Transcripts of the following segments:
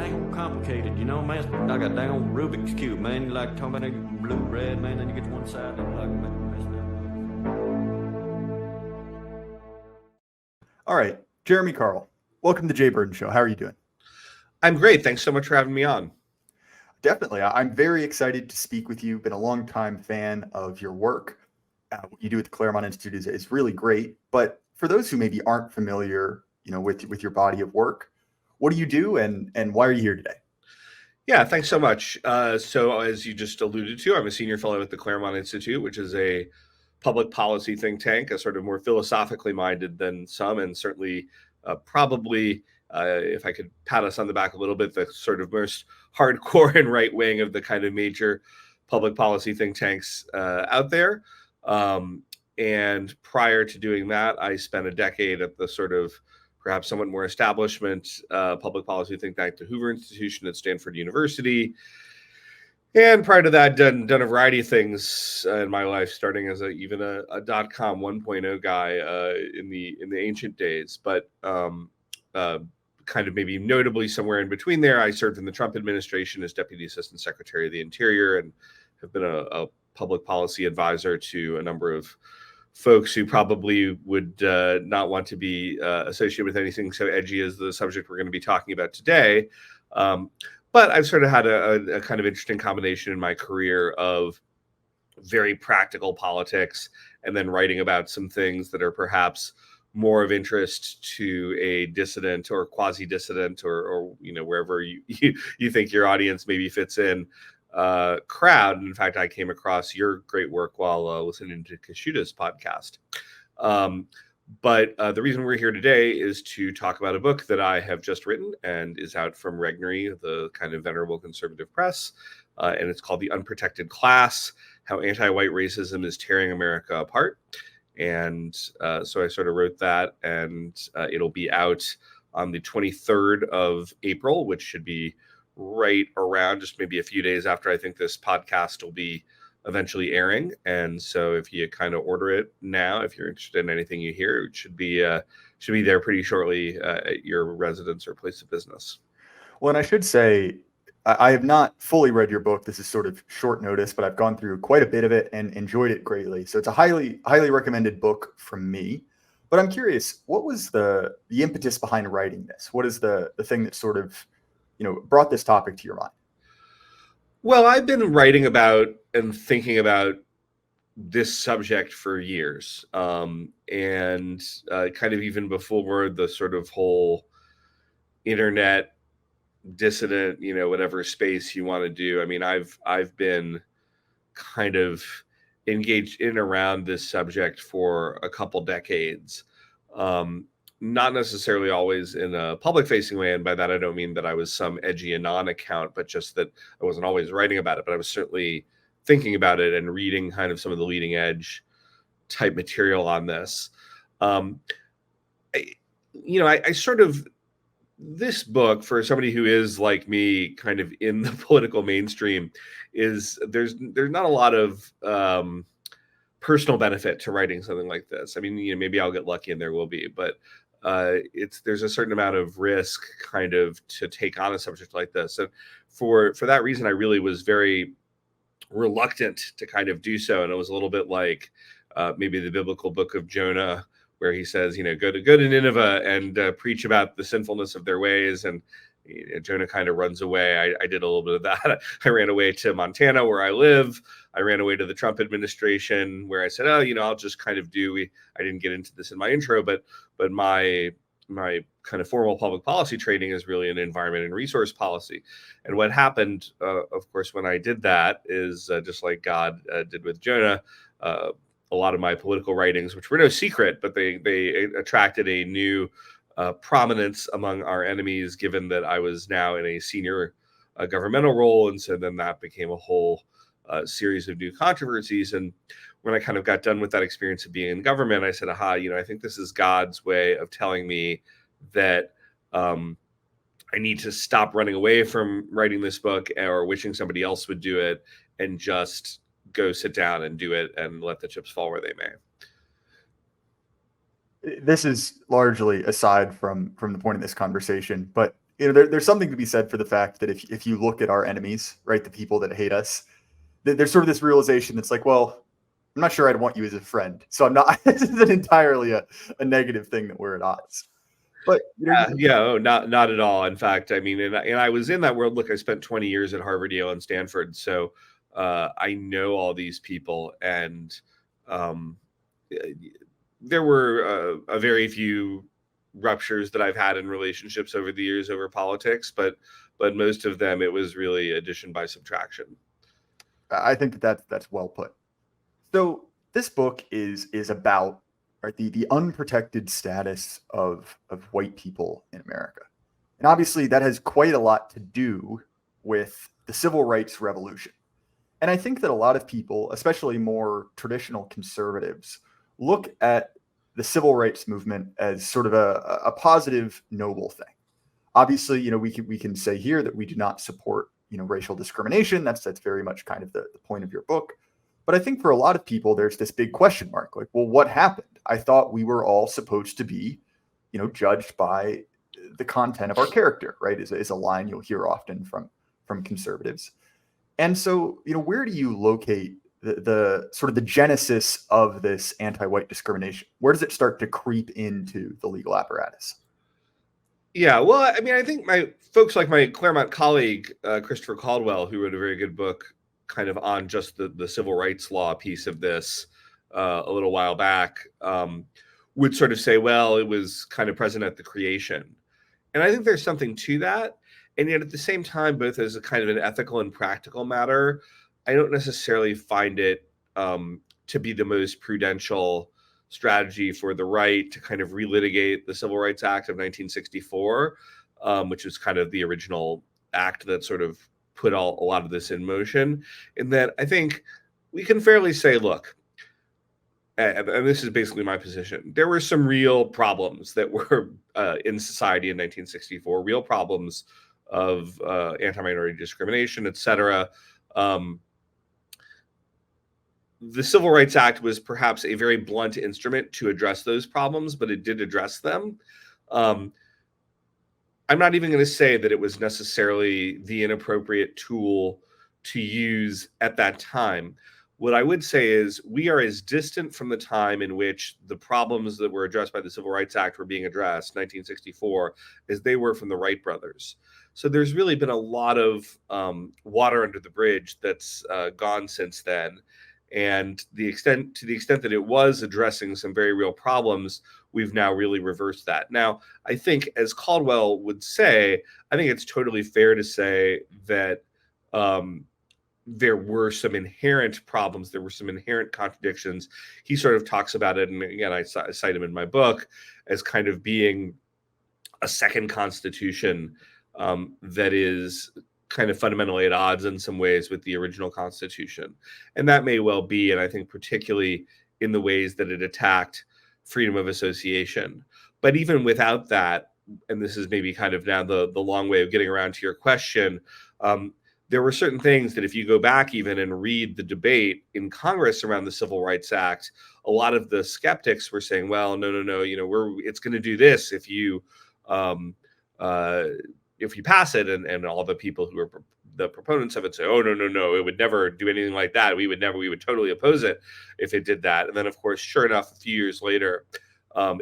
dang old complicated, you know, man. I got dang old Rubik's Cube, man. You like talking about that blue, red, man, then you get to one side and like messed up. All right, Jeremy Carl, welcome to the Jay Burden Show. How are you doing? I'm great. Thanks so much for having me on. Definitely. I'm very excited to speak with you. Been a long time fan of your work. What you do at the Claremont Institute is really great. But for those who maybe aren't familiar, with your body of work, what do you do and why are you here today? Yeah, thanks so much. So as you just alluded to, I'm a senior fellow at the Claremont Institute, which is a public policy think tank, a sort of more philosophically minded than some, and certainly probably, if I could pat us on the back a little bit, the sort of most hardcore and right wing of the kind of major public policy think tanks out there. And prior to doing that, I spent a decade at the sort of perhaps somewhat more establishment public policy think tank, the Hoover Institution at Stanford University. And prior to that, done a variety of things in my life, starting as even a .com 1.0 guy in the ancient days. But kind of maybe notably somewhere in between there, I served in the Trump administration as Deputy Assistant Secretary of the Interior and have been a public policy advisor to a number of folks who probably would not want to be associated with anything so edgy as the subject we're going to be talking about today. But I've sort of had a kind of interesting combination in my career of very practical politics and then writing about some things that are perhaps more of interest to a dissident or quasi-dissident or wherever you think your audience maybe fits in crowd. And in fact, I came across your great work while listening to Kashuta's podcast. But the reason we're here today is to talk about a book that I have just written and is out from Regnery, the kind of venerable conservative press. And it's called The Unprotected Class: How Anti-White Racism is Tearing America Apart. And so I sort of wrote that, and it'll be out on the 23rd of April, which should be right around just maybe a few days after I think this podcast will be eventually airing. And so if you kind of order it now, if you're interested in anything you hear, it should be there pretty shortly at your residence or place of business. Well, and I should say, I have not fully read your book. This is sort of short notice, but I've gone through quite a bit of it and enjoyed it greatly. So it's a highly, highly recommended book from me. But I'm curious, what was the impetus behind writing this? What is the thing that sort of, brought this topic to your mind? Well, I've been writing about and thinking about this subject for years. And kind of even before the sort of whole internet dissident, whatever space you want to do. I mean, I've been kind of engaged in and around this subject for a couple decades. Not necessarily always in a public facing way. And by that, I don't mean that I was some edgy anon account, but just that I wasn't always writing about it, but I was certainly thinking about it and reading kind of some of the leading edge type material on this. I sort of, this book, for somebody who is like me, kind of in the political mainstream, is there's not a lot of personal benefit to writing something like this. I mean, maybe I'll get lucky and there will be, but there's a certain amount of risk kind of to take on a subject like this. And for that reason, I really was very reluctant to kind of do so. And it was a little bit like maybe the biblical book of Jonah, where he says, go to Nineveh and preach about the sinfulness of their ways. And Jonah kind of runs away. I did a little bit of that. I ran away to Montana, where I live. I ran away to the Trump administration, where I said, I'll just kind of I didn't get into this in my intro, but my kind of formal public policy training is really in environment and resource policy. And what happened, of course, when I did that is just like God did with Jonah, a lot of my political writings, which were no secret, but they attracted a new prominence among our enemies, given that I was now in a senior governmental role. And so then that became a whole series of new controversies. And when I kind of got done with that experience of being in government, I said, I think this is God's way of telling me that I need to stop running away from writing this book or wishing somebody else would do it and just go sit down and do it and let the chips fall where they may. This is largely aside from the point of this conversation, but there's something to be said for the fact that if you look at our enemies, right, the people that hate us, there's sort of this realization that's like, well, I'm not sure I'd want you as a friend. So I'm not, this isn't entirely a negative thing that we're at odds. But not at all. In fact, I mean, and I was in that world. Look, I spent 20 years at Harvard, Yale, and Stanford, so I know all these people, and there were a very few ruptures that I've had in relationships over the years over politics, but most of them it was really addition by subtraction. I think that's well put. So this book is about, right, the unprotected status of white people in America. And obviously that has quite a lot to do with the civil rights revolution. And I think that a lot of people, especially more traditional conservatives, look at the civil rights movement as sort of a positive, noble thing. Obviously, we can say here that we do not support, racial discrimination. That's very much kind of the point of your book. But I think for a lot of people, there's this big question mark, like, well, what happened? I thought we were all supposed to be, judged by the content of our character, right? Is a line you'll hear often from conservatives. And so, where do you locate the sort of the genesis of this anti-white discrimination? Where does it start to creep into the legal apparatus? Yeah, well, I mean, I think my folks like my Claremont colleague, Christopher Caldwell, who wrote a very good book kind of on just the civil rights law piece of this a little while back, would sort of say, well, it was kind of present at the creation. And I think there's something to that. And yet at the same time, both as a kind of an ethical and practical matter, I don't necessarily find it to be the most prudential strategy for the right to kind of relitigate the Civil Rights Act of 1964, which was kind of the original act that sort of put a lot of this in motion. And that I think we can fairly say, look, and this is basically my position, there were some real problems that were in society in 1964, real problems of anti-minority discrimination, et cetera. The Civil Rights Act was perhaps a very blunt instrument to address those problems, but it did address them. I'm not even going to say that it was necessarily the inappropriate tool to use at that time. What I would say is we are as distant from the time in which the problems that were addressed by the Civil Rights Act were being addressed, 1964, as they were from the Wright brothers. So there's really been a lot of water under the bridge that's gone since then. And to the extent that it was addressing some very real problems, we've now really reversed that. Now, I think, as Caldwell would say, I think it's totally fair to say that there were some inherent problems. There were some inherent contradictions. He sort of talks about it, and again, I cite him in my book as kind of being a second constitution that is kind of fundamentally at odds in some ways with the original Constitution. And that may well be, and I think particularly in the ways that it attacked freedom of association. But even without that, and this is maybe kind of now the long way of getting around to your question, there were certain things that if you go back even and read the debate in Congress around the Civil Rights Act, a lot of the skeptics were saying, well, no, it's going to do this if you pass it, and all the people who are the proponents of it say, oh, no, it would never do anything like that. We would totally oppose it if it did that. And then, of course, sure enough, a few years later,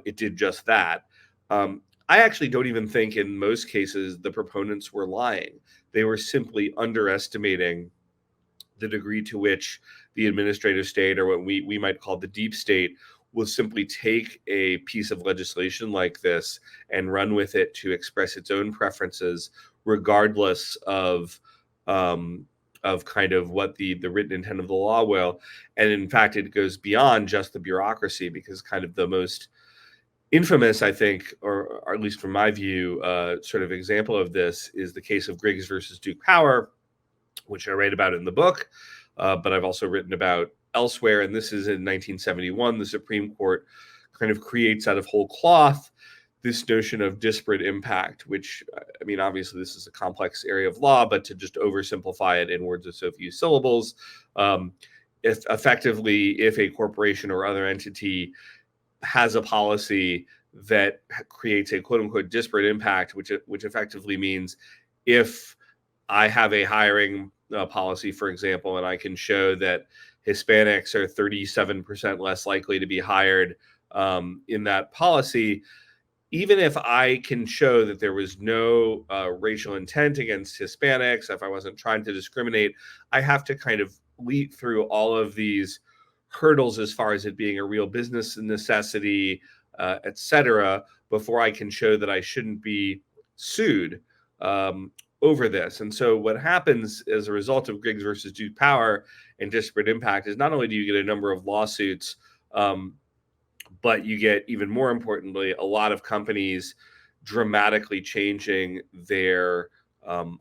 it did just that. I actually don't even think in most cases the proponents were lying. They were simply underestimating the degree to which the administrative state, or what we might call the deep state, will simply take a piece of legislation like this and run with it to express its own preferences, regardless of kind of what the written intent of the law will. And in fact, it goes beyond just the bureaucracy, because kind of the most infamous, I think, or at least from my view, sort of example of this is the case of Griggs versus Duke Power, which I write about in the book, but I've also written about elsewhere. And this is in 1971. The Supreme Court kind of creates out of whole cloth this notion of disparate impact, which, I mean, obviously this is a complex area of law, but to just oversimplify it in words of so few syllables, if a corporation or other entity has a policy that creates a quote unquote disparate impact, which effectively means if I have a hiring policy, for example, and I can show that Hispanics are 37% less likely to be hired in that policy, even if I can show that there was no racial intent against Hispanics, if I wasn't trying to discriminate, I have to kind of leap through all of these hurdles as far as it being a real business necessity, et cetera, before I can show that I shouldn't be sued over this. And so what happens as a result of Griggs versus Duke Power and disparate impact is not only do you get a number of lawsuits, but you get, even more importantly, a lot of companies dramatically changing their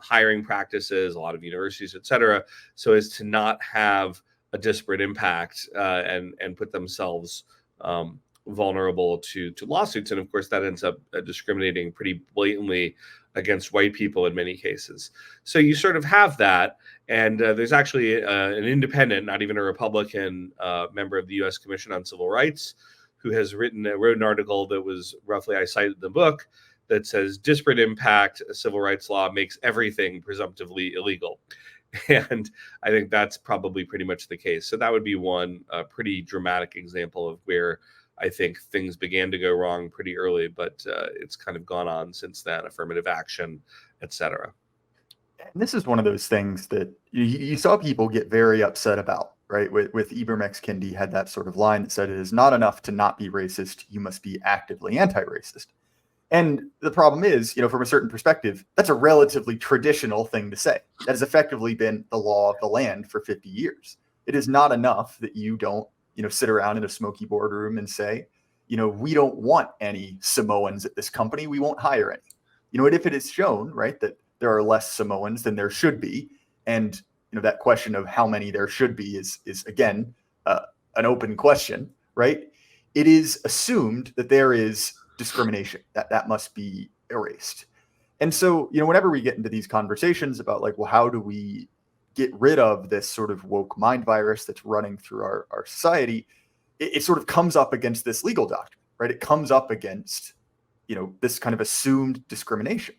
hiring practices, a lot of universities, et cetera, so as to not have a disparate impact and put themselves vulnerable to lawsuits. And of course, that ends up discriminating pretty blatantly against white people in many cases. So you sort of have that. And there's actually an independent, not even a Republican, member of the U.S. Commission on Civil Rights who has wrote an article that was roughly, I cited in the book, that says disparate impact civil rights law makes everything presumptively illegal. And I think that's probably pretty much the case. So that would be one pretty dramatic example of where I think things began to go wrong pretty early, but it's kind of gone on since then, affirmative action, et cetera. And this is one of those things that you saw people get very upset about, right? With Ibram X. Kendi had that sort of line that said, it is not enough to not be racist, you must be actively anti-racist. And the problem is, from a certain perspective, that's a relatively traditional thing to say. That has effectively been the law of the land for 50 years. It is not enough that you don't, sit around in a smoky boardroom and say, we don't want any Samoans at this company. We won't hire any. And if it is shown, right, that there are less Samoans than there should be, and that question of how many there should be is again an open question, right? It is assumed that there is discrimination, that must be erased. And so, whenever we get into these conversations about like, well, how do we get rid of this sort of woke mind virus that's running through our society, it sort of comes up against this legal doctrine, right? It comes up against, this kind of assumed discrimination.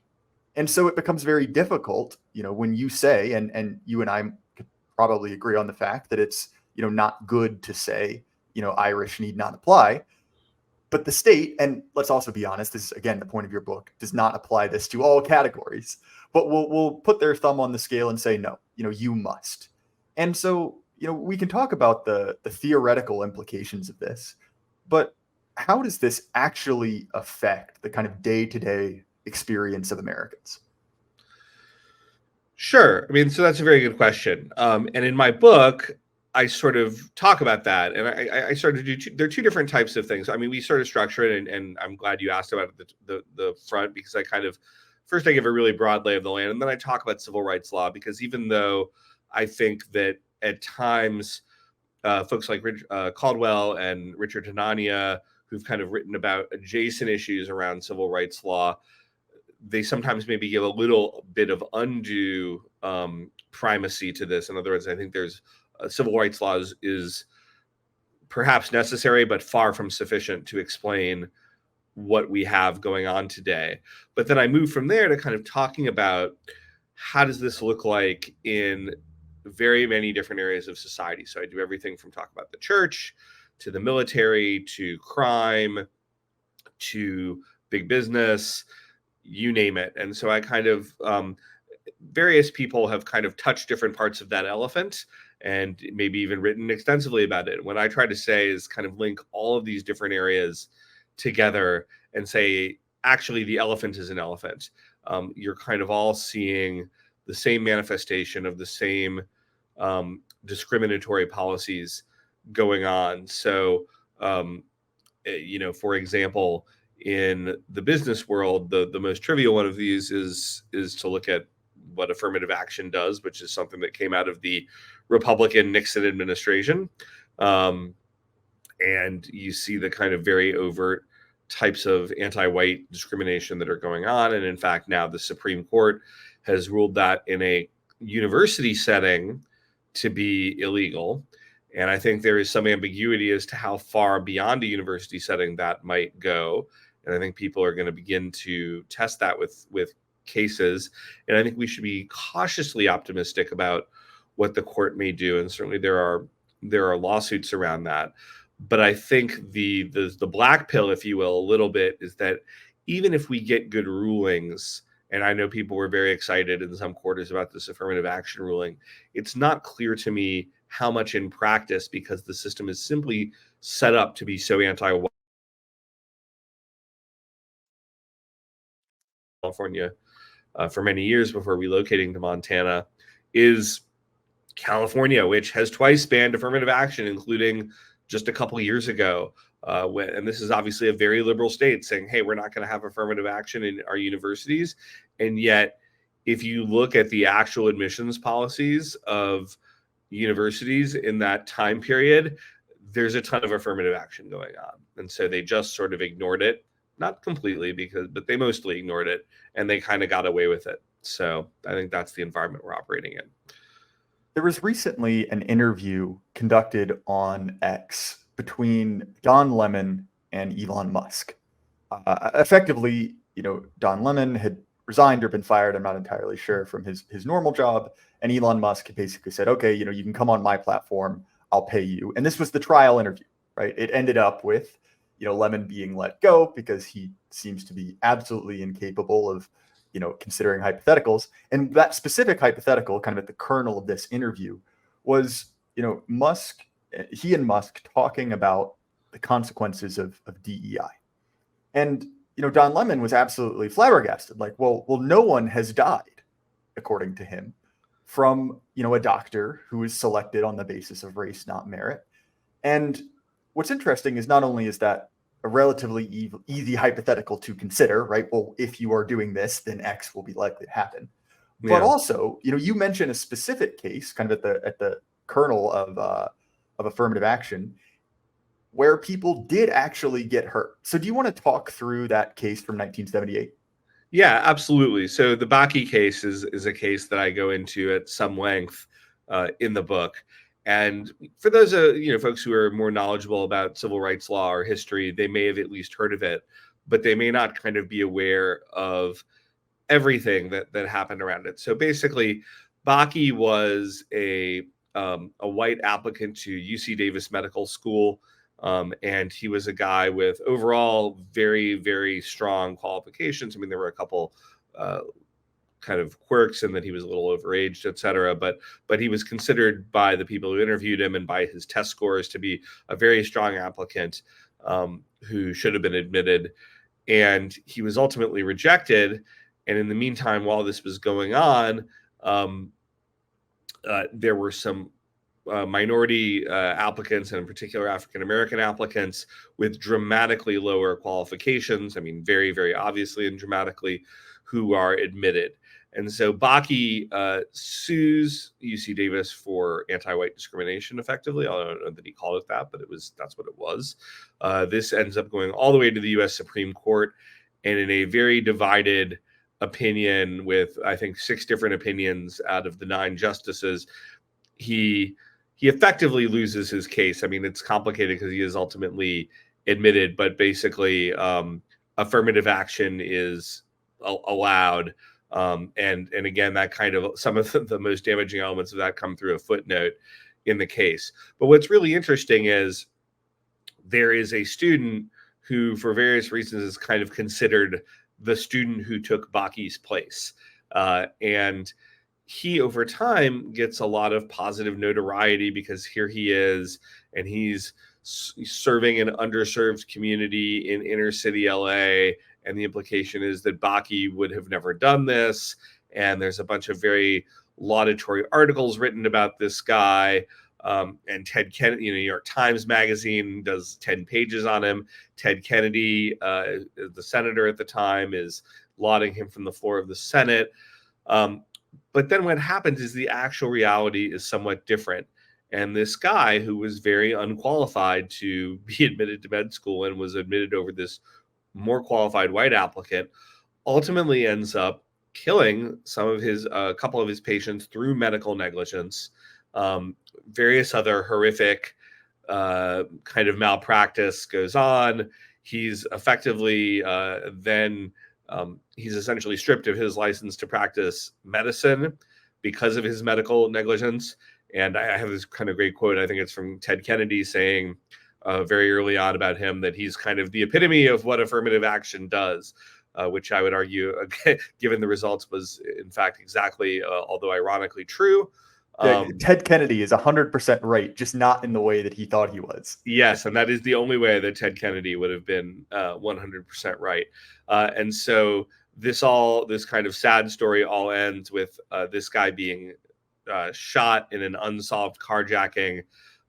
And so it becomes very difficult, when you say, and you and I could probably agree on the fact that it's, not good to say, Irish need not apply. But the state, and let's also be honest, this is again the point of your book, does not apply this to all categories, but we'll put their thumb on the scale and say, no, you must. And so, we can talk about the theoretical implications of this, but how does this actually affect the kind of day-to-day experience of Americans? Sure. I mean, so that's a very good question. And in my book, I sort of talk about that, and I sort of do. There are two different types of things. I mean, we sort of structure it, and I'm glad you asked about the front, because I kind of first I give a really broad lay of the land, and then I talk about civil rights law, because even though I think that at times folks like Caldwell and Richard Hanania, who've kind of written about adjacent issues around civil rights law, they sometimes maybe give a little bit of undue primacy to this. In other words, I think there's civil rights laws is perhaps necessary, but far from sufficient to explain what we have going on today. But then I move from there to kind of talking about how does this look like in very many different areas of society. So I do everything from talk about the church to the military to crime to big business, you name it. And so I kind of various people have kind of touched different parts of that elephant and maybe even written extensively about it. What I try to say is kind of link all of these different areas together and say, actually, the elephant is an elephant. You're kind of all seeing the same manifestation of the same discriminatory policies going on. So, for example, in the business world, the most trivial one of these is to look at what affirmative action does, which is something that came out of the Republican Nixon administration. And you see the kind of very overt types of anti-white discrimination that are going on. And in fact, now the Supreme Court has ruled that in a university setting to be illegal. And I think there is some ambiguity as to how far beyond a university setting that might go. And I think people are going to begin to test that with cases. And I think we should be cautiously optimistic about what the court may do. And certainly there are lawsuits around that. But I think the black pill, if you will, a little bit, is that even if we get good rulings, and I know people were very excited in some quarters about this affirmative action ruling, it's not clear to me how much in practice, because the system is simply set up to be so anti-white. California for many years before relocating to Montana is California, which has twice banned affirmative action, including just a couple years ago. And this is obviously a very liberal state saying, hey, we're not going to have affirmative action in our universities. And yet, if you look at the actual admissions policies of universities in that time period, there's a ton of affirmative action going on. And so they just sort of ignored it, not completely, but they mostly ignored it, and they kind of got away with it. So I think that's the environment we're operating in. There was recently an interview conducted on X between Don Lemon and Elon Musk. Effectively, Don Lemon had resigned or been fired, I'm not entirely sure, from his normal job. And Elon Musk basically said, okay, you can come on my platform, I'll pay you. And this was the trial interview, right? It ended up with, Lemon being let go because he seems to be absolutely incapable of, considering hypotheticals. And that specific hypothetical, kind of at the kernel of this interview, was, he and Musk talking about the consequences of DEI. And, Don Lemon was absolutely flabbergasted. Like, well, no one has died, according to him, from, a doctor who is selected on the basis of race, not merit. And what's interesting is not only is that a relatively easy hypothetical to consider, right? Well, if you are doing this, then X will be likely to happen. Yeah. But also, you mentioned a specific case, kind of at the kernel of affirmative action, where people did actually get hurt. So do you want to talk through that case from 1978? Yeah, absolutely. So the Bakke case is a case that I go into at some length in the book. And for those folks who are more knowledgeable about civil rights law or history, they may have at least heard of it, but they may not kind of be aware of everything that happened around it. So basically, Bakke was a white applicant to UC Davis Medical School, and he was a guy with overall very, very strong qualifications. I mean, there were a couple kind of quirks in that he was a little overaged, et cetera. But he was considered by the people who interviewed him and by his test scores to be a very strong applicant who should have been admitted. And he was ultimately rejected. And in the meantime, while this was going on, there were some minority applicants, and in particular African-American applicants, with dramatically lower qualifications. I mean, very, very obviously and dramatically, who are admitted. And so Bakke sues UC Davis for anti-white discrimination, effectively. I don't know that he called it that, but that's what it was. This ends up going all the way to the U.S. Supreme Court, and in a very divided opinion with, I think, 6 different opinions out of the 9 justices, he effectively loses his case. I mean, it's complicated because he is ultimately admitted, but basically affirmative action is allowed. And again, that kind of some of the most damaging elements of that come through a footnote in the case. But what's really interesting is there is a student who, for various reasons, is kind of considered the student who took Bakke's place. And he, over time, gets a lot of positive notoriety because here he is, and he's serving an underserved community in inner city LA. And the implication is that Bakke would have never done this. And there's a bunch of very laudatory articles written about this guy. And Ted Kennedy, New York Times Magazine does 10 pages on him. Ted Kennedy, the senator at the time, is lauding him from the floor of the Senate. But then what happens is the actual reality is somewhat different. And this guy, who was very unqualified to be admitted to med school and was admitted over this more qualified white applicant, ultimately ends up killing a couple of his patients through medical negligence, various other horrific kind of malpractice goes on. he's effectively then he's essentially stripped of his license to practice medicine because of his medical negligence. And I have this kind of great quote, I think it's from Ted Kennedy, saying very early on about him that he's kind of the epitome of what affirmative action does, which I would argue, given the results, was in fact exactly, although ironically, true. Yeah, Ted Kennedy is 100% right, just not in the way that he thought he was. Yes, and that is the only way that Ted Kennedy would have been 100% right. And so this kind of sad story all ends with this guy being shot in an unsolved carjacking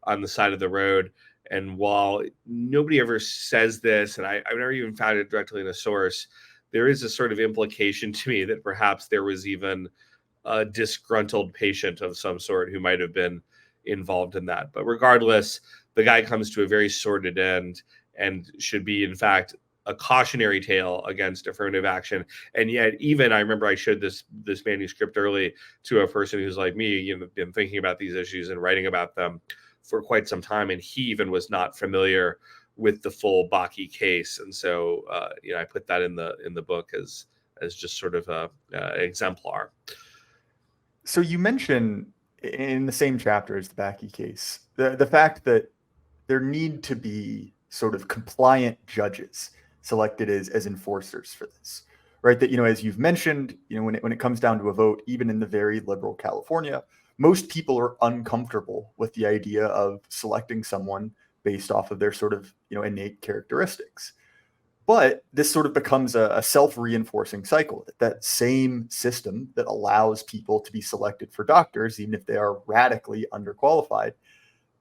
on the side of the road. And while nobody ever says this, and I've never even found it directly in a source, there is a sort of implication to me that perhaps there was even a disgruntled patient of some sort who might have been involved in that. But regardless, the guy comes to a very sordid end and should be, in fact, a cautionary tale against affirmative action. And yet, even I remember I showed this manuscript early to a person who's like me, been thinking about these issues and writing about them for quite some time, and he even was not familiar with the full Bakke case. And so, I put that in the book as just sort of a exemplar. So you mention in the same chapter as the Bakke case, the fact that there need to be sort of compliant judges selected as enforcers for this, right? That, as you've mentioned, when it comes down to a vote, even in the very liberal California, most people are uncomfortable with the idea of selecting someone based off of their sort of, innate characteristics. But this sort of becomes a self-reinforcing cycle. That same system that allows people to be selected for doctors, even if they are radically underqualified,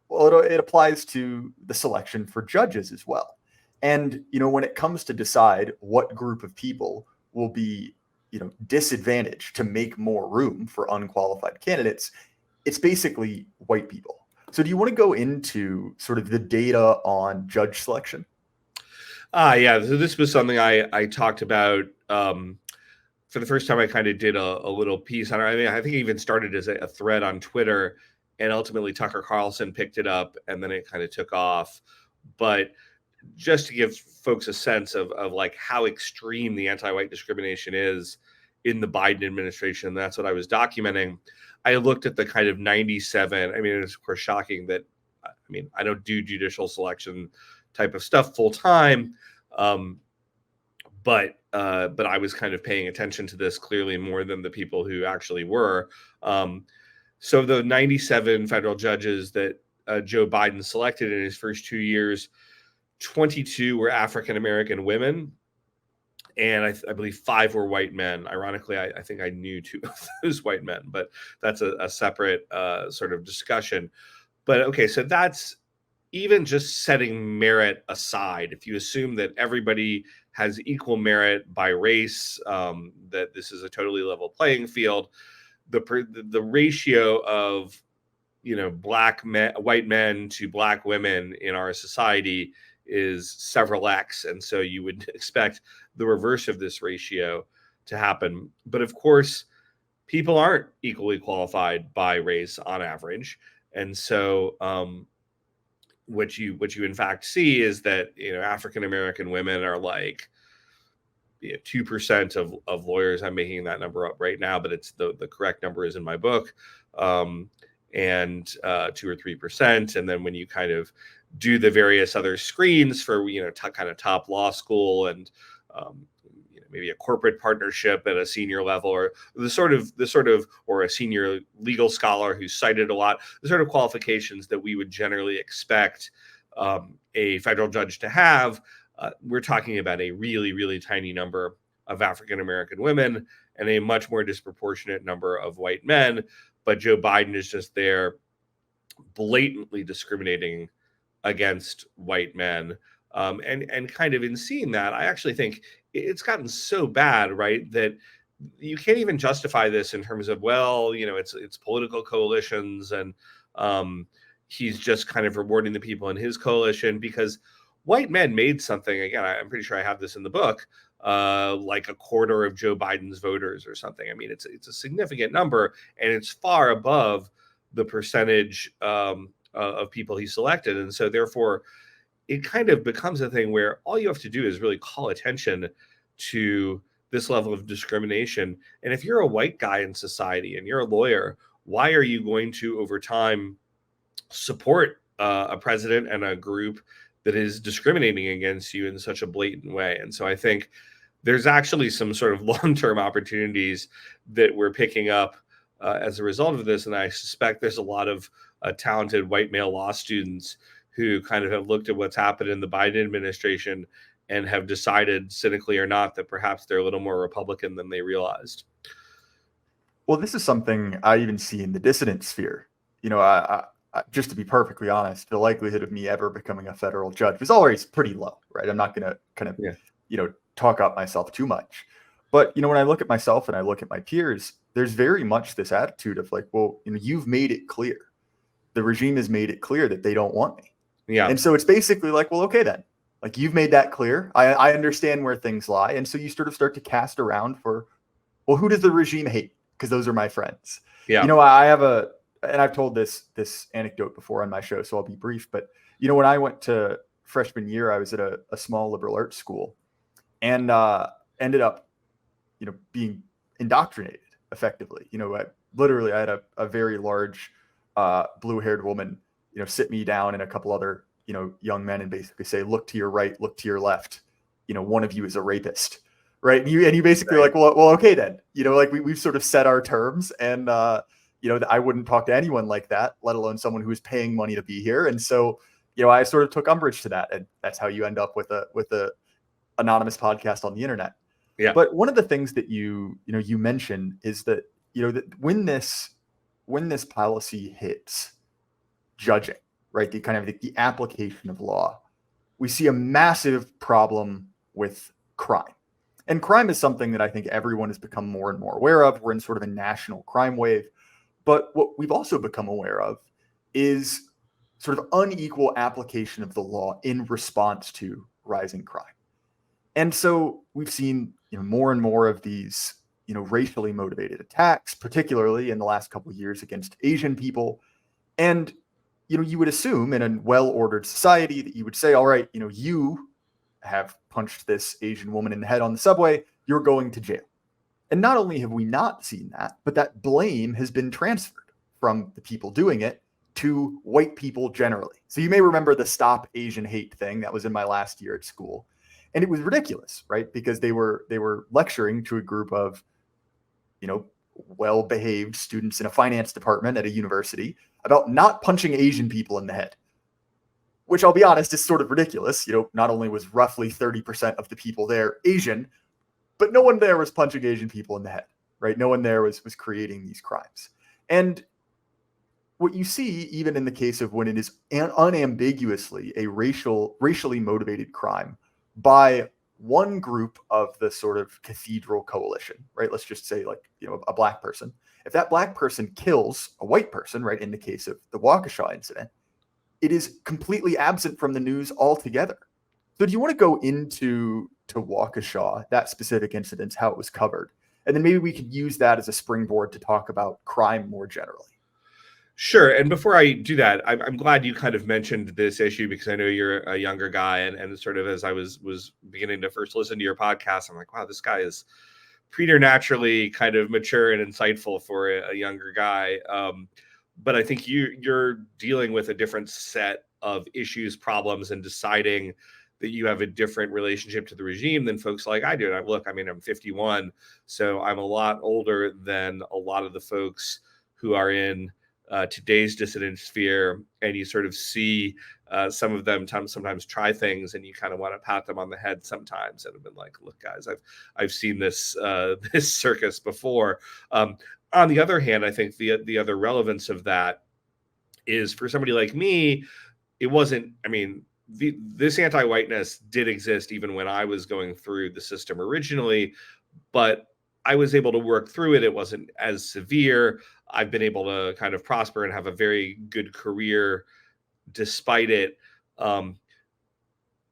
well, it applies to the selection for judges as well. And, when it comes to decide what group of people will be, disadvantaged to make more room for unqualified candidates, it's basically white people. So do you want to go into sort of the data on judge selection? Yeah. So this was something I talked about for the first time. I kind of did a little piece on it. I mean, I think it even started as a thread on Twitter, and ultimately Tucker Carlson picked it up, and then it kind of took off. But just to give folks a sense of like how extreme the anti-white discrimination is in the Biden administration, that's what I was documenting. I looked at the kind of 97. I mean, it's of course shocking that, I don't do judicial selection type of stuff full time. But I was kind of paying attention to this clearly more than the people who actually were. So the 97 federal judges that Joe Biden selected in his first 2 years, 22 were African-American women, and I believe 5 were white men. Ironically, I think I knew 2 of those white men, but that's a separate sort of discussion. But okay, so that's even just setting merit aside. If you assume that everybody has equal merit by race, that this is a totally level playing field, the ratio of white men to black women in our society is several X. And so you would expect the reverse of this ratio to happen. But of course, people aren't equally qualified by race on average. And so what you in fact see is that African-American women are like 2% of lawyers. I'm making that number up right now, but it's the correct number is in my book. And 2 or 3%. And then when you kind of do the various other screens for kind of top law school and maybe a corporate partnership at a senior level, or the sort of or a senior legal scholar who's cited a lot, the sort of qualifications that we would generally expect a federal judge to have, we're talking about a really, really tiny number of African-American women and a much more disproportionate number of white men. But Joe Biden is just there blatantly discriminating against white men. And kind of in seeing that, I actually think it's gotten so bad, right, that you can't even justify this in terms of, it's political coalitions and he's just kind of rewarding the people in his coalition, because white men made something, again, I'm pretty sure I have this in the book, like a quarter of Joe Biden's voters or something. I mean, it's a significant number, and it's far above the percentage of people he selected. And so therefore, it kind of becomes a thing where all you have to do is really call attention to this level of discrimination. And if you're a white guy in society and you're a lawyer, why are you going to, over time, support a president and a group that is discriminating against you in such a blatant way? And so I think there's actually some sort of long-term opportunities that we're picking up as a result of this. And I suspect there's a lot of talented white male law students who kind of have looked at what's happened in the Biden administration and have decided, cynically or not, that perhaps they're a little more Republican than they realized. Well, this is something I even see in the dissident sphere. You know, I just to be perfectly honest, the likelihood of me ever becoming a federal judge was always pretty low, right? I'm not going to kind of, talk up myself too much. But, when I look at myself and I look at my peers, there's very much this attitude of like, well, you've made it clear. The regime has made it clear that they don't want me. Yeah. And so it's basically like, well, okay, then. Like, you've made that clear. I understand where things lie. And so you sort of start to cast around for, well, who does the regime hate? Because those are my friends. Yeah. I have and I've told this anecdote before on my show, so I'll be brief. But, when I went to freshman year, I was at a small liberal arts school and ended up, being indoctrinated effectively. I had a very large blue-haired woman, sit me down and a couple other, young men and basically say, look to your right, look to your left. One of you is a rapist, right? And you basically like, well, okay then, like we've sort of set our terms and, I wouldn't talk to anyone like that, let alone someone who is paying money to be here. And so, I sort of took umbrage to that. And that's how you end up with a anonymous podcast on the internet. Yeah. But one of the things that you mentioned is that, that when this policy hits judging, right, the kind of the application of law, we see a massive problem with crime. And crime is something that I think everyone has become more and more aware of. We're in sort of a national crime wave. But what we've also become aware of is sort of unequal application of the law in response to rising crime. And so we've seen, more and more of these, racially motivated attacks, particularly in the last couple of years against Asian people. And, you would assume in a well-ordered society that you would say, all right, you have punched this Asian woman in the head on the subway, you're going to jail. And not only have we not seen that, but that blame has been transferred from the people doing it to white people generally. So you may remember the Stop Asian Hate thing that was in my last year at school. And it was ridiculous, right? Because they were lecturing to a group of, well-behaved students in a finance department at a university about not punching Asian people in the head, which I'll be honest is sort of ridiculous. Not only was roughly 30% of the people there Asian, but no one there was punching Asian people in the head, right? No one there was creating these crimes. And what you see, even in the case of when it is unambiguously a racially motivated crime by one group of the sort of cathedral coalition, right? Let's just say like, a black person. If that black person kills a white person, right, in the case of the Waukesha incident, it is completely absent from the news altogether. So do you want to go into Waukesha, that specific incident, how it was covered? And then maybe we could use that as a springboard to talk about crime more generally. Sure. And before I do that, I'm glad you kind of mentioned this issue because I know you're a younger guy. And sort of as I was beginning to first listen to your podcast, I'm like, wow, this guy is preternaturally kind of mature and insightful for a younger guy. But I think you're dealing with a different set of issues, problems, and deciding that you have a different relationship to the regime than folks like I do. And I'm 51, so I'm a lot older than a lot of the folks who are in today's dissident sphere, and you sort of see some of them sometimes try things and you kind of want to pat them on the head sometimes and have been like, look guys, I've seen this this circus before. On the other hand, I think the other relevance of that is for somebody like me, it wasn't, this anti-whiteness did exist even when I was going through the system originally, but I was able to work through it. It wasn't as severe. I've been able to kind of prosper and have a very good career despite it.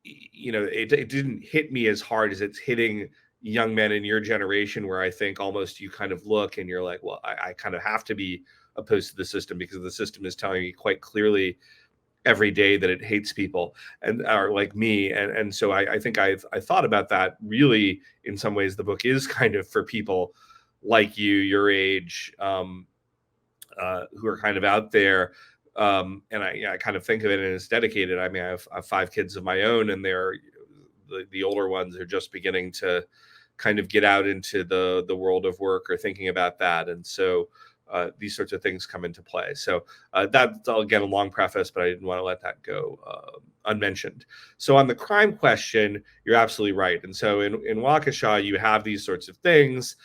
It didn't hit me as hard as it's hitting young men in your generation, where I think almost you kind of look and you're like, well, I kind of have to be opposed to the system because the system is telling me quite clearly every day that it hates people and are like me. And so I think I thought about that. Really, in some ways, the book is kind of for people like you, your age, who are kind of out there. And I kind of think of it as dedicated. I mean, I have 5 kids of my own, and they're the older ones are just beginning to kind of get out into the world of work or thinking about that. And so these sorts of things come into play. So that's, again, a long preface, but I didn't want to let that go unmentioned. So on the crime question, you're absolutely right. And so in Waukesha, you have these sorts of things.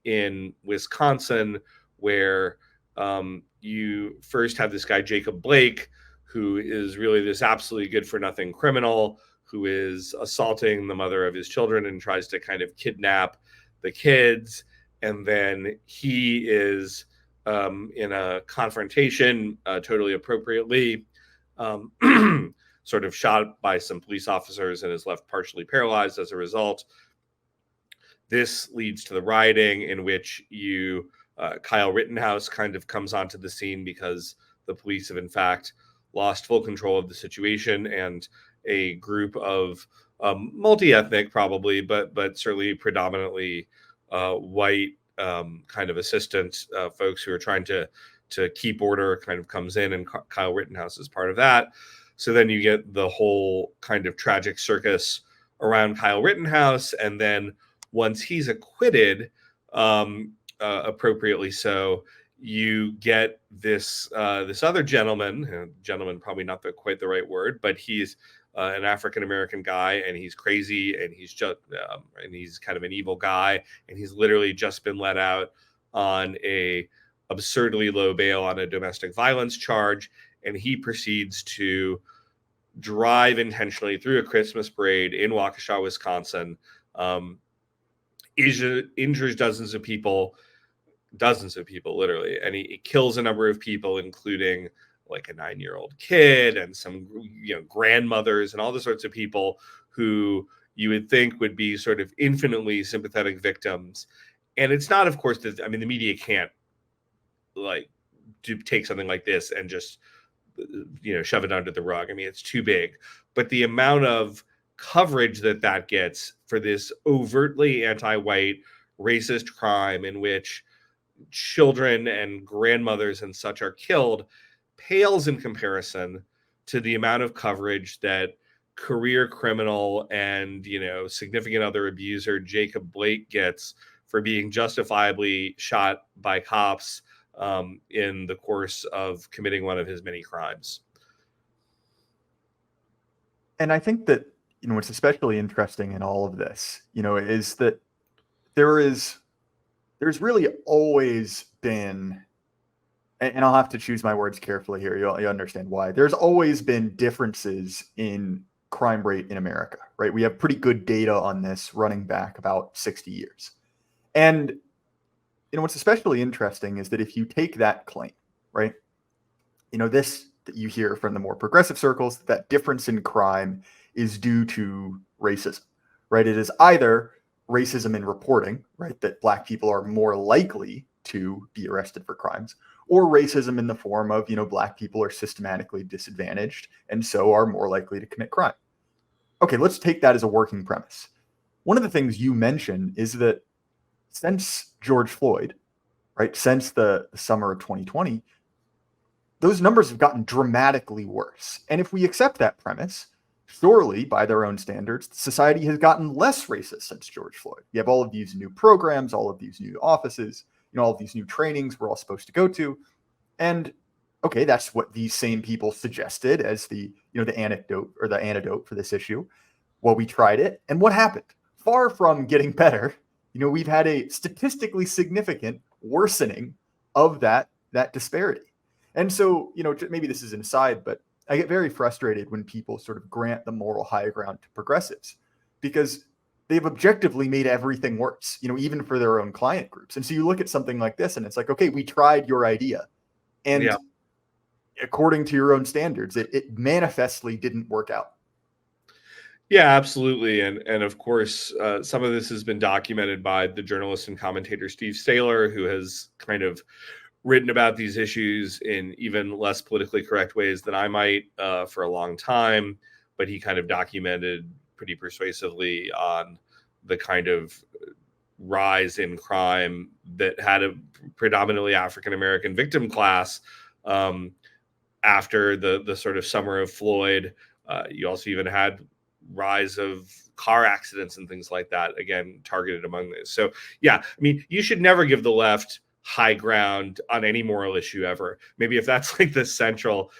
In Wisconsin, where you first have this guy, Jacob Blake, who is really this absolutely good for nothing criminal who is assaulting the mother of his children and tries to kind of kidnap the kids. And then he is in a confrontation, totally appropriately, sort of shot by some police officers and is left partially paralyzed as a result. This leads to the rioting, in which Kyle Rittenhouse kind of comes onto the scene because the police have in fact lost full control of the situation, and a group of multi-ethnic, probably, but certainly predominantly white kind of assistant folks who are trying to keep order kind of comes in, and Kyle Rittenhouse is part of that. So then you get the whole kind of tragic circus around Kyle Rittenhouse, and then once he's acquitted, appropriately so, you get this other gentleman probably not quite the right word, but he's an African-American guy, and he's crazy, and he's just and he's kind of an evil guy, and he's literally just been let out on a absurdly low bail on a domestic violence charge, and he proceeds to drive intentionally through a Christmas parade in Waukesha, Wisconsin, injures dozens of people literally, and he kills a number of people, including like a 9-year-old kid and some grandmothers and all the sorts of people who you would think would be sort of infinitely sympathetic victims. And it's not, of course, that, I mean, the media can't take something like this and just shove it under the rug. I mean, it's too big. But the amount of coverage that gets for this overtly anti-white racist crime, in which children and grandmothers and such are killed, pales in comparison to the amount of coverage that career criminal and significant other abuser Jacob Blake gets for being justifiably shot by cops in the course of committing one of his many crimes. And I think that what's especially interesting in all of this is that there's really always been, and I'll have to choose my words carefully here, you'll understand why. There's always been differences in crime rate in America, right? We have pretty good data on this running back about 60 years. And what's especially interesting is that if you take that claim, right, this that you hear from the more progressive circles, that difference in crime is due to racism, right? It is either racism in reporting, right, that Black people are more likely to be arrested for crimes, or racism in the form of, Black people are systematically disadvantaged and so are more likely to commit crime. Okay, let's take that as a working premise. One of the things you mentioned is that since George Floyd, right, since the summer of 2020, those numbers have gotten dramatically worse. And if we accept that premise, surely by their own standards, society has gotten less racist since George Floyd. You have all of these new programs, all of these new offices, all of these new trainings we're all supposed to go to. And okay, that's what these same people suggested as the antidote for this issue. Well, we tried it, and what happened? Far from getting better, we've had a statistically significant worsening of that disparity. And so, maybe this is an aside, but I get very frustrated when people sort of grant the moral high ground to progressives, because they've objectively made everything worse, even for their own client groups. And so you look at something like this and it's like, okay, we tried your idea. And according to your own standards, it manifestly didn't work out. Yeah, absolutely. And of course, some of this has been documented by the journalist and commentator Steve Saylor, who has kind of written about these issues in even less politically correct ways than I might for a long time, but he kind of documented pretty persuasively on the kind of rise in crime that had a predominantly African-American victim class after the sort of summer of Floyd. You also even had rise of car accidents and things like that, again, targeted among this. So yeah, I mean, you should never give the left high ground on any moral issue ever. Maybe if that's like the central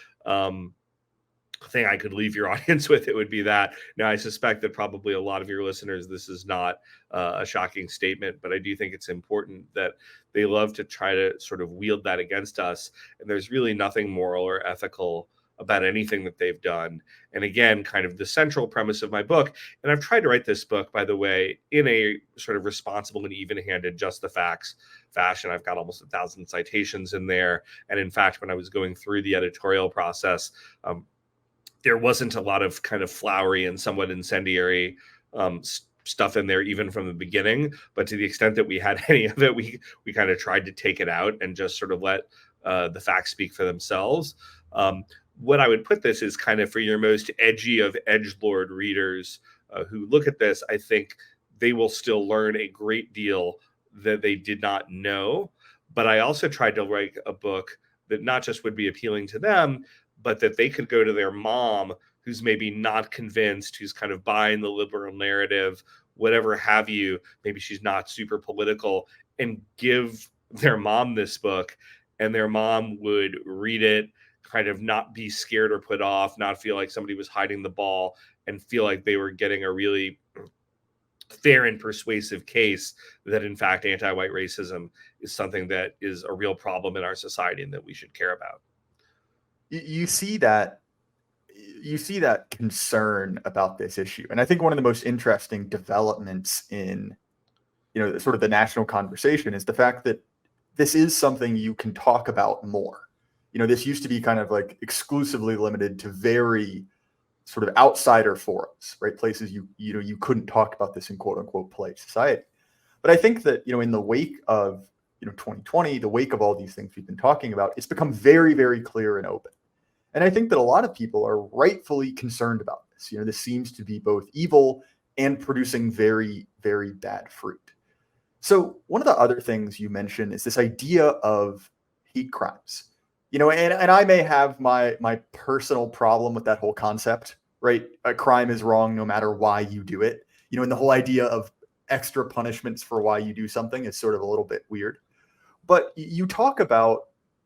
thing I could leave your audience with, it would be that. Now, I suspect that probably a lot of your listeners, this is not a shocking statement, but I do think it's important that they love to try to sort of wield that against us. And there's really nothing moral or ethical about anything that they've done. And again, kind of the central premise of my book, and I've tried to write this book, by the way, in a sort of responsible and even-handed, just the facts fashion. I've got almost 1,000 citations in there. And in fact, when I was going through the editorial process, there wasn't a lot of kind of flowery and somewhat incendiary stuff in there, even from the beginning. But to the extent that we had any of it, we kind of tried to take it out and just sort of let the facts speak for themselves. What I would put this is kind of for your most edgy of edgelord readers who look at this, I think they will still learn a great deal that they did not know. But I also tried to write a book that not just would be appealing to them, but that they could go to their mom who's maybe not convinced, who's kind of buying the liberal narrative, whatever have you. Maybe she's not super political, and give their mom this book, and their mom would read it, kind of not be scared or put off, not feel like somebody was hiding the ball, and feel like they were getting a really fair and persuasive case that in fact anti-white racism is something that is a real problem in our society and that we should care about. You see that concern about this issue. And I think one of the most interesting developments in, sort of the national conversation is the fact that this is something you can talk about more. This used to be kind of like exclusively limited to very sort of outsider forums, right? Places you couldn't talk about this in quote unquote polite society. But I think that, in the wake of, 2020, the wake of all these things we've been talking about, it's become very, very clear and open. And I think that a lot of people are rightfully concerned about this. This seems to be both evil and producing very, very bad fruit. So one of the other things you mentioned is this idea of hate crimes. And I may have my personal problem with that whole concept, right? A crime is wrong no matter why you do it. And the whole idea of extra punishments for why you do something is sort of a little bit weird. But you talk about,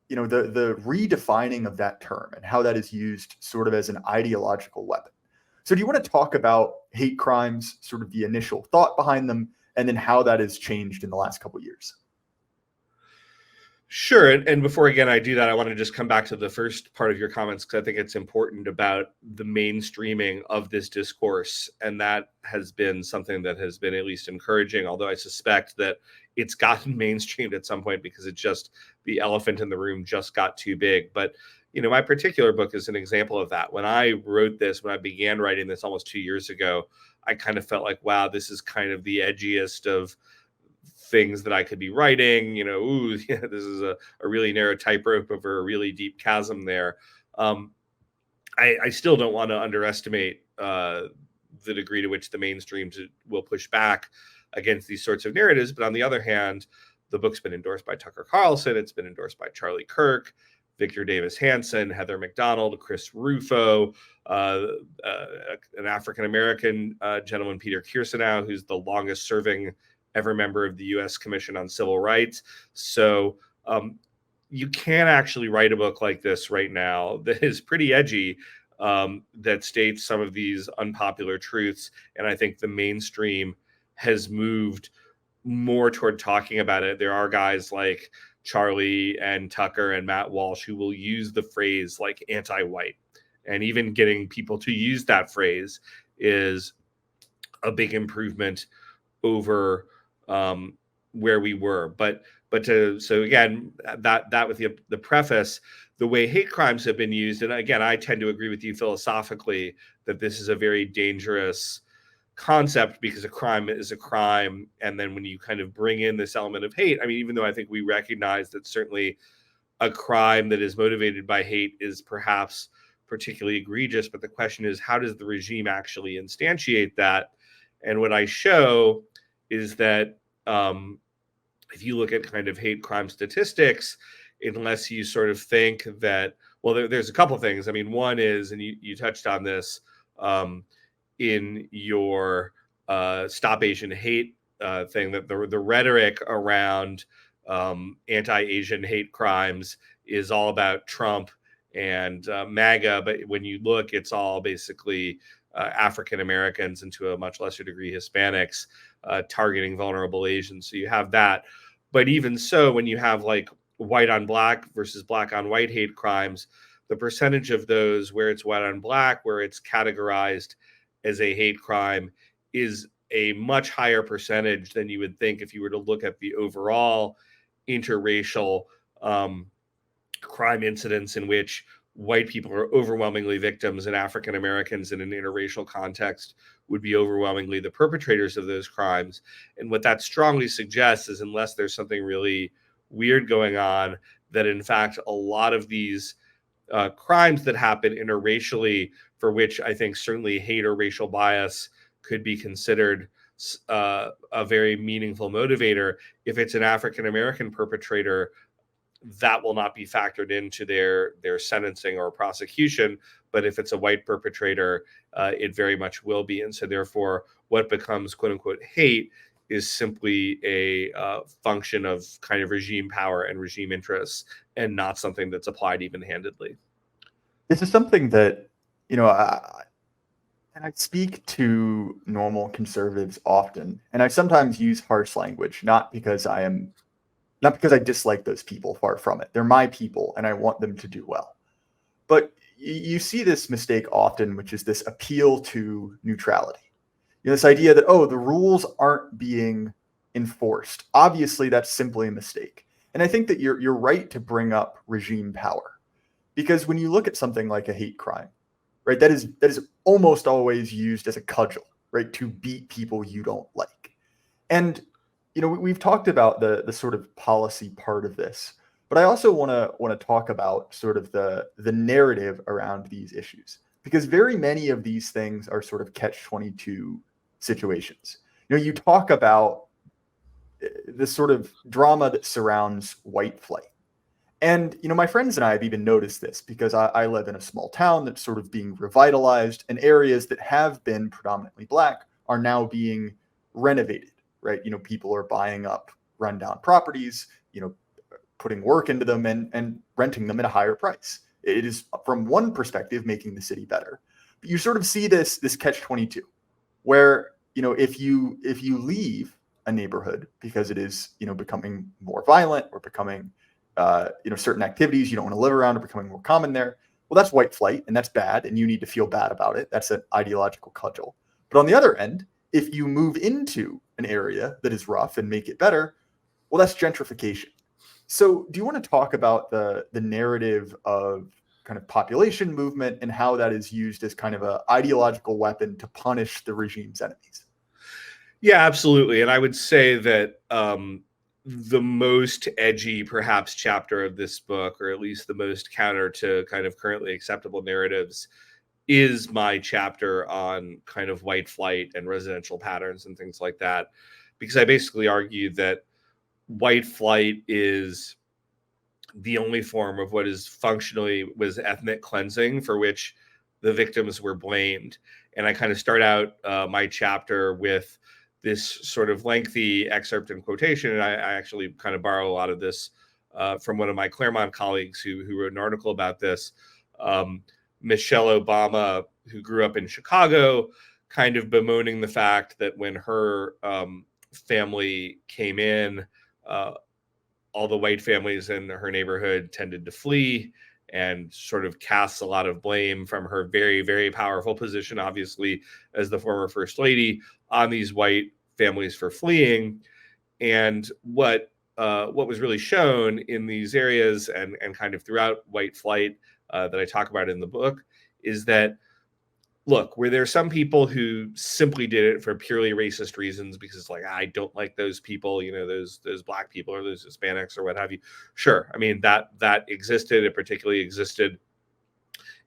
the redefining of that term and how that is used sort of as an ideological weapon. So do you want to talk about hate crimes, sort of the initial thought behind them, and then how that has changed in the last couple of years? Sure. And before, again, I do that, I want to just come back to the first part of your comments, because I think it's important about the mainstreaming of this discourse. And that has been something that has been at least encouraging, although I suspect that it's gotten mainstreamed at some point because the elephant in the room just got too big. But, my particular book is an example of that. When I wrote this, when I began writing this almost 2 years ago, I kind of felt like, wow, this is kind of the edgiest of things that I could be writing, this is a really narrow tightrope over a really deep chasm there. I still don't want to underestimate the degree to which the mainstream will push back against these sorts of narratives. But on the other hand, the book's been endorsed by Tucker Carlson. It's been endorsed by Charlie Kirk, Victor Davis Hanson, Heather McDonald, Chris Rufo, an African-American gentleman, Peter Kirsanow, who's the longest serving ever member of the U.S. Commission on Civil Rights. So you can actually write a book like this right now that is pretty edgy, that states some of these unpopular truths. And I think the mainstream has moved more toward talking about it. There are guys like Charlie and Tucker and Matt Walsh who will use the phrase like anti-white. And even getting people to use that phrase is a big improvement over where we were. So again, that with the preface, the way hate crimes have been used, and again, I tend to agree with you philosophically that this is a very dangerous concept because a crime is a crime. And then when you kind of bring in this element of hate, I mean, even though I think we recognize that certainly a crime that is motivated by hate is perhaps particularly egregious, but the question is, how does the regime actually instantiate that? And what I show is that if you look at kind of hate crime statistics, unless you sort of think that, well, there's a couple of things. I mean, one is, and you touched on this in your Stop Asian Hate thing, that the rhetoric around anti-Asian hate crimes is all about Trump and MAGA, but when you look, it's all basically African Americans and to a much lesser degree Hispanics targeting vulnerable Asians. So you have that. But even so, when you have like white on black versus black on white hate crimes, the percentage of those where it's white on black, where it's categorized as a hate crime, is a much higher percentage than you would think if you were to look at the overall interracial crime incidents in which white people are overwhelmingly victims and African Americans in an interracial context would be overwhelmingly the perpetrators of those crimes. And what that strongly suggests is, unless there's something really weird going on, that in fact a lot of these crimes that happen interracially, for which I think certainly hate or racial bias could be considered a very meaningful motivator, if it's an African American perpetrator, that will not be factored into their sentencing or prosecution. But if it's a white perpetrator, it very much will be. And so therefore, what becomes quote unquote hate is simply a function of kind of regime power and regime interests, and not something that's applied even-handedly. This is something that, you know, I speak to normal conservatives often, and I sometimes use harsh language, not because I dislike those people, far from it. They're my people, and I want them to do well. But you see this mistake often, which is this appeal to neutrality. You know, this idea that, oh, the rules aren't being enforced. Obviously, that's simply a mistake. And I think that you're right to bring up regime power, because when you look at something like a hate crime, right, that is almost always used as a cudgel, right, to beat people you don't like. And you know, we've talked about the sort of policy part of this, but I also want to talk about sort of the narrative around these issues, because very many of these things are sort of catch-22 situations. You know, you talk about the sort of drama that surrounds white flight. And, you know, my friends and I have even noticed this, because I live in a small town that's sort of being revitalized, and areas that have been predominantly black are now being renovated. Right, you know, people are buying up rundown properties, you know, putting work into them and renting them at a higher price. It is, from one perspective, making the city better. But you sort of see this catch-22, where, you know, if you leave a neighborhood because it is, you know, becoming more violent, or becoming, you know, certain activities you don't want to live around are becoming more common there, well, that's white flight, and that's bad, and you need to feel bad about it. That's an ideological cudgel. But on the other end, if you move into an area that is rough and make it better, well, that's gentrification. So do you want to talk about the narrative of kind of population movement and how that is used as kind of an ideological weapon to punish the regime's enemies? Yeah, absolutely. And I would say that the most edgy, perhaps, chapter of this book, or at least the most counter to kind of currently acceptable narratives, is my chapter on kind of white flight and residential patterns and things like that. Because I basically argue that white flight is the only form of what is functionally was ethnic cleansing for which the victims were blamed. And I kind of start out my chapter with this sort of lengthy excerpt and quotation. And I actually kind of borrow a lot of this from one of my Claremont colleagues who wrote an article about this. Michelle Obama, who grew up in Chicago, kind of bemoaning the fact that when her family came in, all the white families in her neighborhood tended to flee, and sort of casts a lot of blame from her very, very powerful position, obviously, as the former first lady, on these white families for fleeing. And what was really shown in these areas and kind of throughout white flight that I talk about in the book is that look, were there some people who simply did it for purely racist reasons because like, I don't like those people, those black people or those Hispanics or what have you? Sure. I mean, that existed. It particularly existed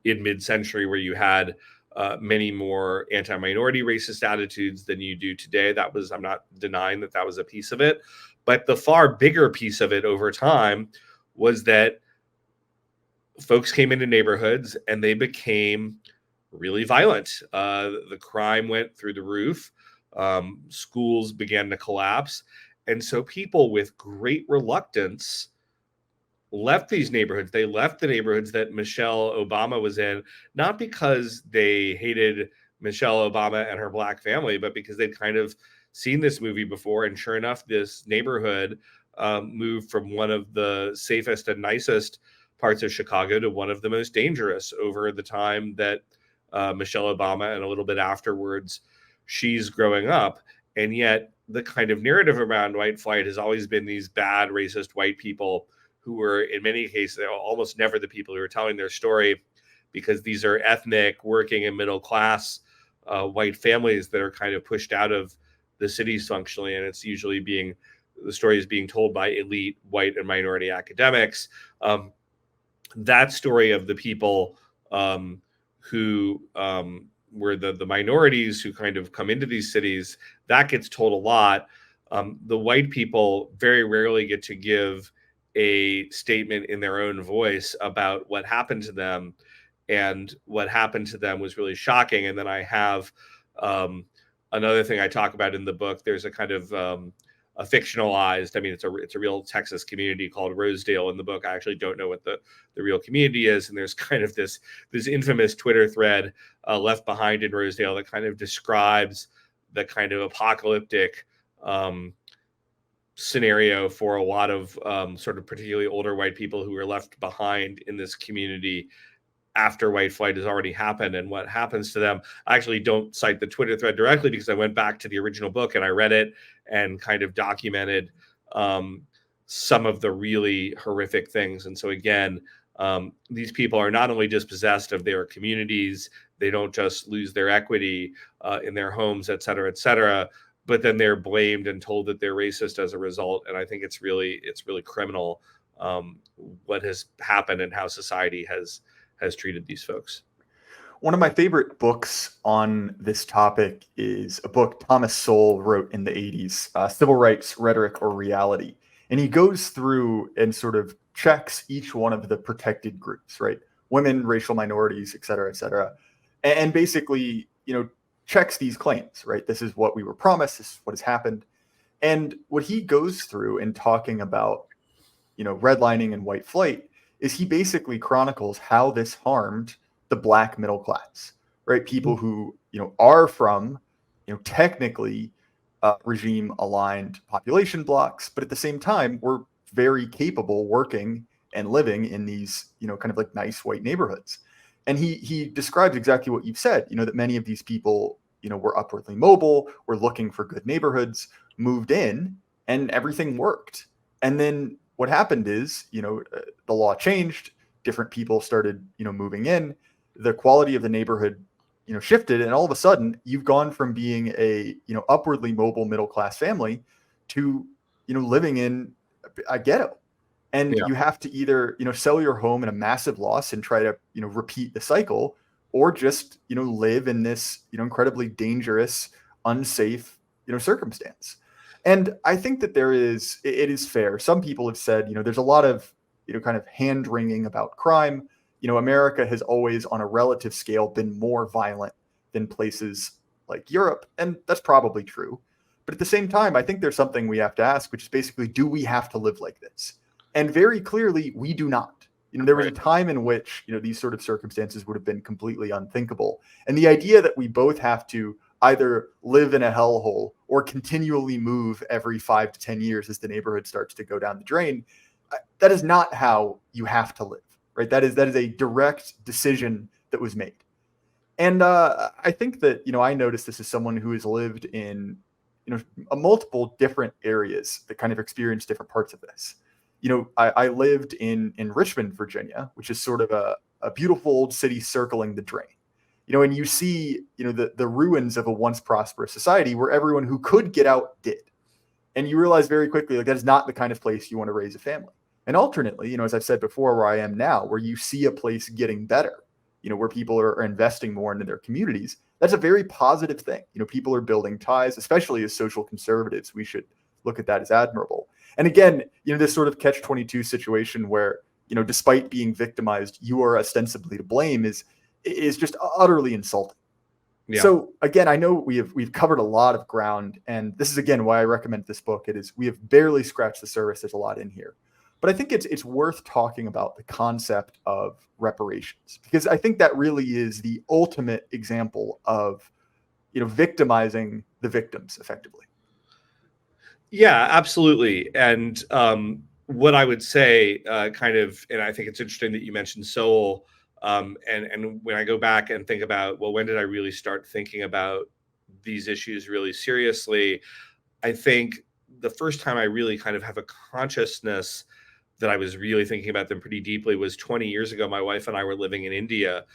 in mid-century, where you had many more anti-minority racist attitudes than you do today. I'm not denying that was a piece of it, but the far bigger piece of it over time was that folks came into neighborhoods and they became really violent. The crime went through the roof. Schools began to collapse. And so people with great reluctance left these neighborhoods. They left the neighborhoods that Michelle Obama was in, not because they hated Michelle Obama and her black family, but because they'd kind of seen this movie before. And sure enough, this neighborhood moved from one of the safest and nicest parts of Chicago to one of the most dangerous over the time that Michelle Obama, and a little bit afterwards, she's growing up. And yet the kind of narrative around white flight has always been these bad, racist white people who were, in many cases, almost never the people who are telling their story, because these are ethnic, working and middle class white families that are kind of pushed out of the cities functionally. And it's usually the story is being told by elite white and minority academics. That story of the people who were the minorities who kind of come into these cities, that gets told a lot. The white people very rarely get to give a statement in their own voice about what happened to them. And what happened to them was really shocking. And then I have another thing I talk about in the book. There's a kind of a fictionalized, I mean, it's a real Texas community called Rosedale in the book. I actually don't know what the real community is. And there's kind of this infamous Twitter thread left behind in Rosedale that kind of describes the kind of apocalyptic scenario for a lot of sort of particularly older white people who were left behind in this community after white flight has already happened, and what happens to them. I actually don't cite the Twitter thread directly because I went back to the original book and I read it and kind of documented some of the really horrific things. And so again, these people are not only dispossessed of their communities, they don't just lose their equity in their homes, et cetera, but then they're blamed and told that they're racist as a result. And I think it's really criminal what has happened and how society has treated these folks. One of my favorite books on this topic is a book Thomas Sowell wrote in the 80s, Civil Rights, Rhetoric or Reality. And he goes through and sort of checks each one of the protected groups, right? Women, racial minorities, et cetera, and basically, checks these claims, right? This is what we were promised. This is what has happened. And what he goes through in talking about, redlining and white flight is he basically chronicles how this harmed the black middle class, right? People who, are from, technically regime aligned population blocks, but at the same time, were very capable working and living in these, kind of like nice white neighborhoods. And he describes exactly what you've said, that many of these people, were upwardly mobile, were looking for good neighborhoods, moved in, and everything worked. And then what happened is, the law changed, different people started, moving in, the quality of the neighborhood, shifted. And all of a sudden you've gone from being a, upwardly mobile middle-class family to, living in a ghetto. And you have to either, sell your home in a massive loss and try to, repeat the cycle, or just, live in this, incredibly dangerous, unsafe, circumstance. And I think that it is fair. Some people have said, there's a lot of, kind of hand wringing about crime. America has always, on a relative scale, been more violent than places like Europe. And that's probably true. But at the same time, I think there's something we have to ask, which is basically, do we have to live like this? And very clearly, we do not. There was a time in which, these sort of circumstances would have been completely unthinkable. And the idea that we both have to either live in a hellhole or continually move every 5 to 10 years as the neighborhood starts to go down the drain, that is not how you have to live, right? That is a direct decision that was made. And I think that, I noticed this as someone who has lived in, multiple different areas that kind of experience different parts of this. I lived in Richmond, Virginia, which is sort of a beautiful old city circling the drain. And you see, the ruins of a once prosperous society where everyone who could get out did. And you realize very quickly, like, that is not the kind of place you want to raise a family. And alternately, as I've said before, where I am now, where you see a place getting better, where people are investing more into their communities, that's a very positive thing. People are building ties, especially as social conservatives. We should look at that as admirable. And again, this sort of catch-22 situation where, despite being victimized, you are ostensibly to blame is just utterly insulting. Yeah. So again, I know we've covered a lot of ground, and this is again why I recommend this book. We have barely scratched the surface. There's a lot in here, but I think it's worth talking about the concept of reparations, because I think that really is the ultimate example of victimizing the victims effectively. Yeah, absolutely. And what I would say, and I think it's interesting that you mentioned Seoul. And when I go back and think about, well, when did I really start thinking about these issues really seriously? I think the first time I really kind of have a consciousness that I was really thinking about them pretty deeply was 20 years ago. My wife and I were living in India,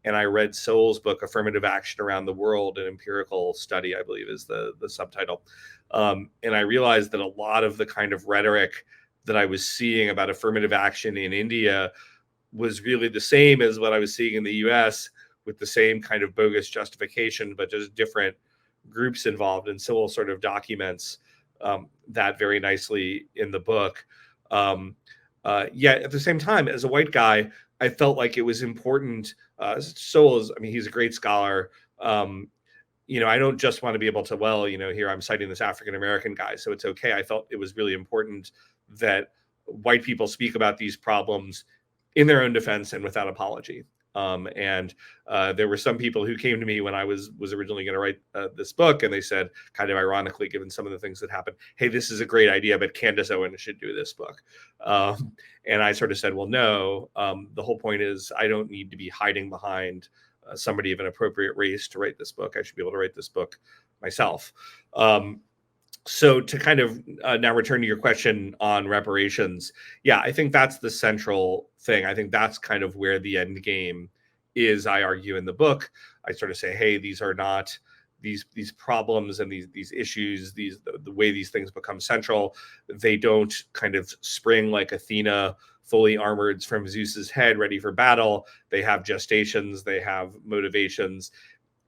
and I read Seoul's book, Affirmative Action Around the World, an empirical study, I believe is the subtitle. And I realized that a lot of the kind of rhetoric that I was seeing about affirmative action in India was really the same as what I was seeing in the US, with the same kind of bogus justification, but just different groups involved. And Sewell sort of documents that very nicely in the book. Yet at the same time, as a white guy, I felt like it was important. Sewell he's a great scholar. I don't just want to be able to, here I'm citing this African-American guy, so it's okay. I felt it was really important that white people speak about these problems in their own defense and without apology. There were some people who came to me when I was originally going to write this book, and they said, kind of ironically, given some of the things that happened, hey, this is a great idea, but Candace Owen should do this book. And I sort of said, well, no, the whole point is I don't need to be hiding behind somebody of an appropriate race to write this book. I should be able to write this book myself. So to kind of now return to your question on reparations, yeah, I think that's the central thing. I think that's kind of where the end game is. I argue in the book, I sort of say, hey, these are not these problems and these issues, the way these things become central. They don't kind of spring like Athena, fully armored from Zeus's head, ready for battle. They have gestations, they have motivations.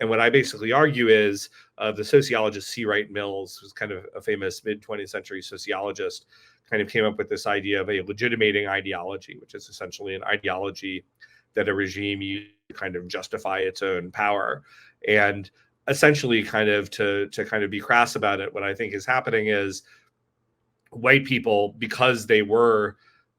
And what I basically argue is the sociologist C. Wright Mills, who's kind of a famous mid-20th century sociologist, kind of came up with this idea of a legitimating ideology, which is essentially an ideology that a regime uses to kind of justify its own power. And essentially kind of to kind of be crass about it, what I think is happening is white people, because they were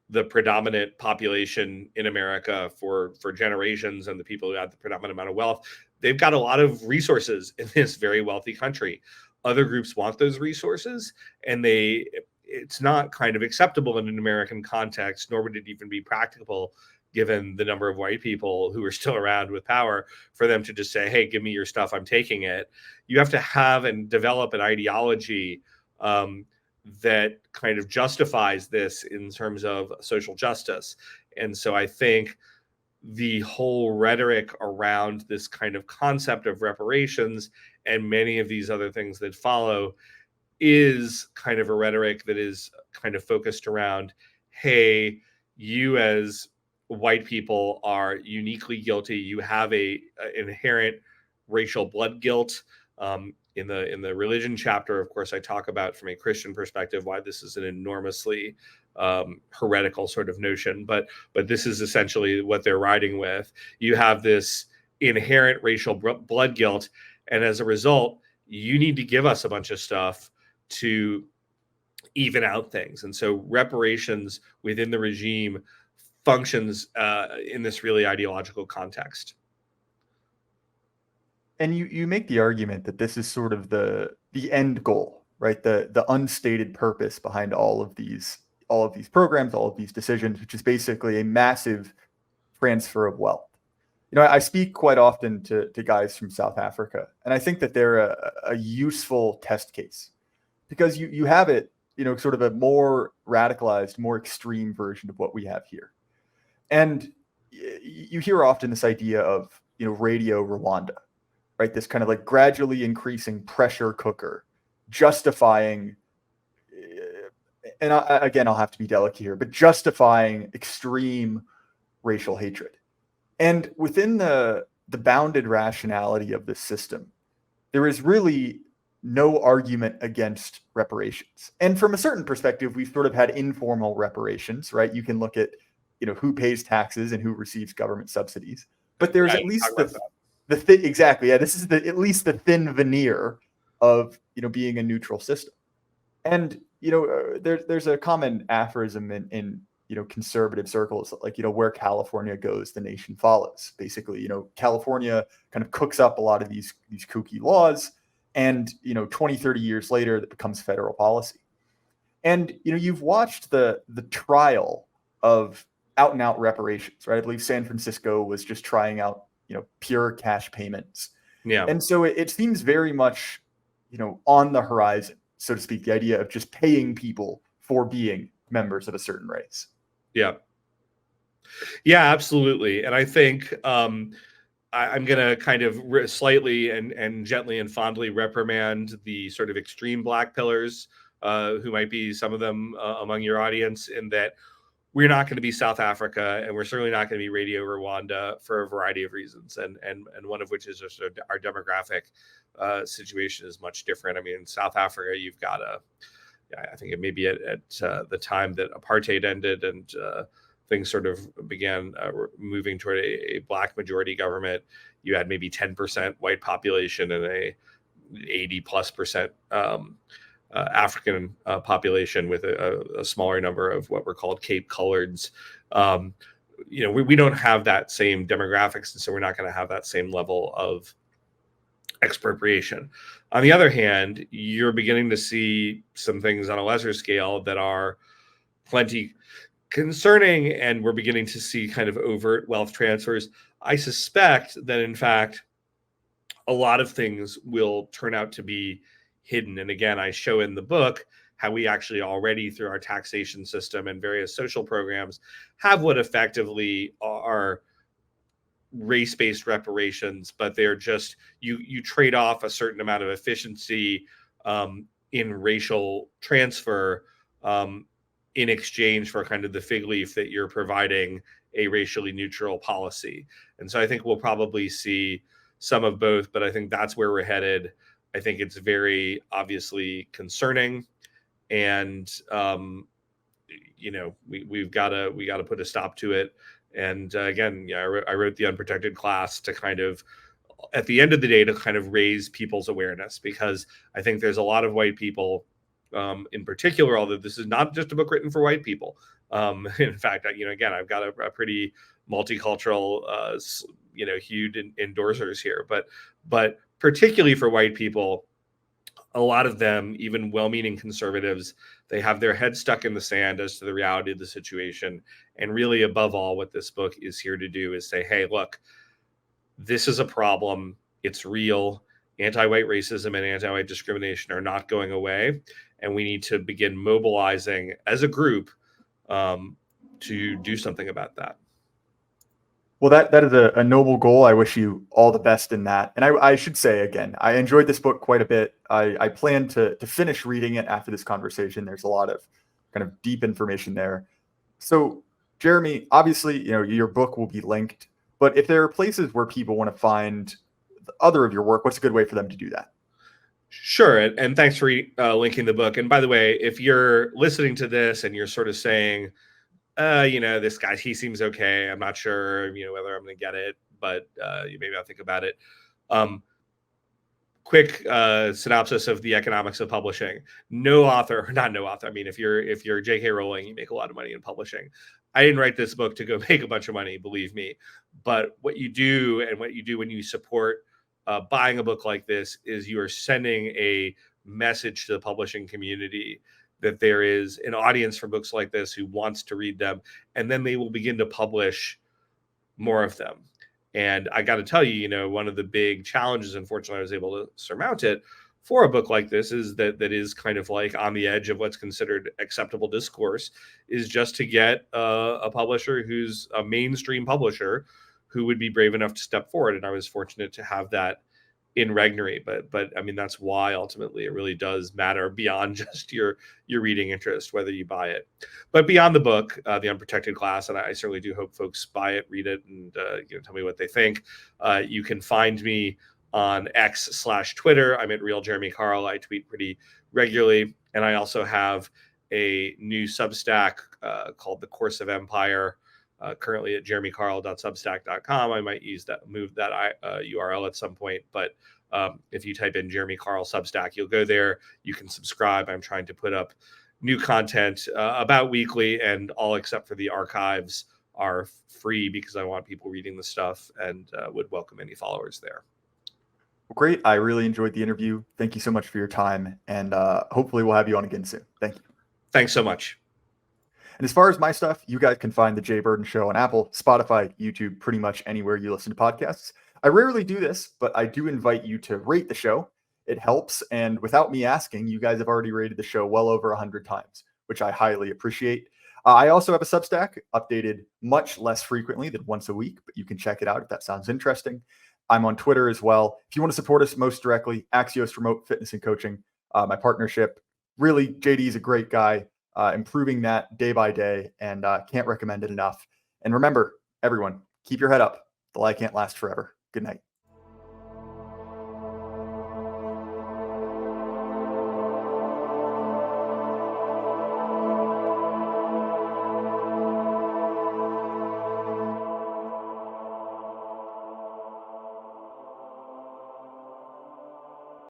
the predominant population in America for generations and the people who had the predominant amount of wealth, they've got a lot of resources in this very wealthy country. Other groups want those resources, and it's not kind of acceptable in an American context, nor would it even be practicable given the number of white people who are still around with power for them to just say, hey, give me your stuff, I'm taking it. You have to have and develop an ideology that kind of justifies this in terms of social justice. And so I think the whole rhetoric around this kind of concept of reparations and many of these other things that follow is kind of a rhetoric that is kind of focused around, hey, you as white people are uniquely guilty. You have a inherent racial blood guilt. In the religion chapter, of course, I talk about from a Christian perspective why this is an enormously heretical sort of notion, but this is essentially what they're riding with. You have this inherent racial blood guilt, and as a result, you need to give us a bunch of stuff to even out things. And so reparations within the regime functions in this really ideological context. And you make the argument that this is sort of the end goal, right? The unstated purpose behind all of these programs, all of these decisions, which is basically a massive transfer of wealth. I speak quite often to guys from South Africa, and I think that they're a useful test case, because you have it, sort of a more radicalized, more extreme version of what we have here. And you hear often this idea of Radio Rwanda, right? This kind of like gradually increasing pressure cooker, justifying, and again, I'll have to be delicate here, but justifying extreme racial hatred. And within the bounded rationality of this system, there is really no argument against reparations. And from a certain perspective, we've sort of had informal reparations, right? You can look at, who pays taxes and who receives government subsidies. But there's at least exactly. Yeah, this is at least the thin veneer of, being a neutral system. And, there's a common aphorism in conservative circles, like, where California goes, the nation follows. Basically, California kind of cooks up a lot of these kooky laws, and 20, 30 years later, that becomes federal policy. And you've watched the trial of out and out reparations, right? I believe San Francisco was just trying out pure cash payments. Yeah. And so it seems very much on the horizon, so to speak, the idea of just paying people for being members of a certain race. Yeah. Yeah, absolutely. And I think I'm going to kind of slightly and gently and fondly reprimand the sort of extreme black pillars, who might be some of them among your audience, in that we're not going to be South Africa, and we're certainly not going to be Radio Rwanda for a variety of reasons. And one of which is just our demographic situation is much different. I mean, in South Africa, you've got I think it may be at the time that apartheid ended and things sort of began moving toward a black majority government. You had maybe 10% white population and a 80+% African population, with a smaller number of what were called Cape Coloreds. We don't have that same demographics, and so we're not going to have that same level of expropriation. On the other hand, you're beginning to see some things on a lesser scale that are plenty concerning, and we're beginning to see kind of overt wealth transfers. I suspect that, in fact, a lot of things will turn out to be hidden. And again, I show in the book how we actually already, through our taxation system and various social programs, have what effectively are race-based reparations, but they're just, you trade off a certain amount of efficiency in racial transfer in exchange for kind of the fig leaf that you're providing a racially neutral policy. And so I think we'll probably see some of both, but I think that's where we're headed. I think it's very obviously concerning, and we've got to put a stop to it. And again, I wrote The Unprotected Class to kind of, at the end of the day, to kind of raise people's awareness, because I think there's a lot of white people, in particular, although this is not just a book written for white people. In fact, again, I've got a pretty multicultural, hued endorsers here, but particularly for white people, a lot of them, even well-meaning conservatives, they have their head stuck in the sand as to the reality of the situation. And really, above all, what this book is here to do is say, hey, look, this is a problem. It's real. Anti-white racism and anti-white discrimination are not going away. And we need to begin mobilizing as a group to do something about that. Well, that is a noble goal. I wish you all the best in that. And I should say, again, I enjoyed this book quite a bit. I plan to finish reading it after this conversation. There's a lot of kind of deep information there. So, Jeremy, obviously, your book will be linked. But if there are places where people want to find the other of your work, what's a good way for them to do that? Sure. And thanks for linking the book. And by the way, if you're listening to this and you're sort of saying, this guy, he seems okay, I'm not sure, whether I'm going to get it, but maybe I'll think about it. Quick synopsis of the economics of publishing. I mean, if you're J.K. Rowling, you make a lot of money in publishing. I didn't write this book to go make a bunch of money, believe me. But what you do when you support buying a book like this is you are sending a message to the publishing community that there is an audience for books like this who wants to read them, and then they will begin to publish more of them. And I got to tell you, one of the big challenges, unfortunately, I was able to surmount it for a book like this, is that is kind of like on the edge of what's considered acceptable discourse, is just to get a publisher who's a mainstream publisher who would be brave enough to step forward. And I was fortunate to have that in Regnery, but I mean, that's why ultimately it really does matter beyond just your reading interest, whether you buy it. But beyond the book, The Unprotected Class, and I certainly do hope folks buy it, read it, and tell me what they think. You can find me on X/Twitter. I'm at Real Jeremy Carl. I tweet pretty regularly, and I also have a new Substack called The Course of Empire. Currently at jeremycarl.substack.com. I might move that URL at some point, but if you type in Jeremy Carl Substack, you'll go there. You can subscribe. I'm trying to put up new content about weekly, and all except for the archives are free because I want people reading the stuff, and would welcome any followers there. Well, great. I really enjoyed the interview. Thank you so much for your time, and hopefully we'll have you on again soon. Thank you. Thanks so much. And as far as my stuff, you guys can find The Jay Burden Show on Apple, Spotify, YouTube, pretty much anywhere you listen to podcasts. I rarely do this, but I do invite you to rate the show. It helps. And without me asking, you guys have already rated the show well over 100 times, which I highly appreciate. I also have a Substack, updated much less frequently than once a week, but you can check it out if that sounds interesting. I'm on Twitter as well. If you want to support us most directly, Axios Remote Fitness and Coaching, my partnership. Really, JD is a great guy. Improving that day by day, and can't recommend it enough. And remember, everyone, keep your head up. The lie can't last forever. Good night.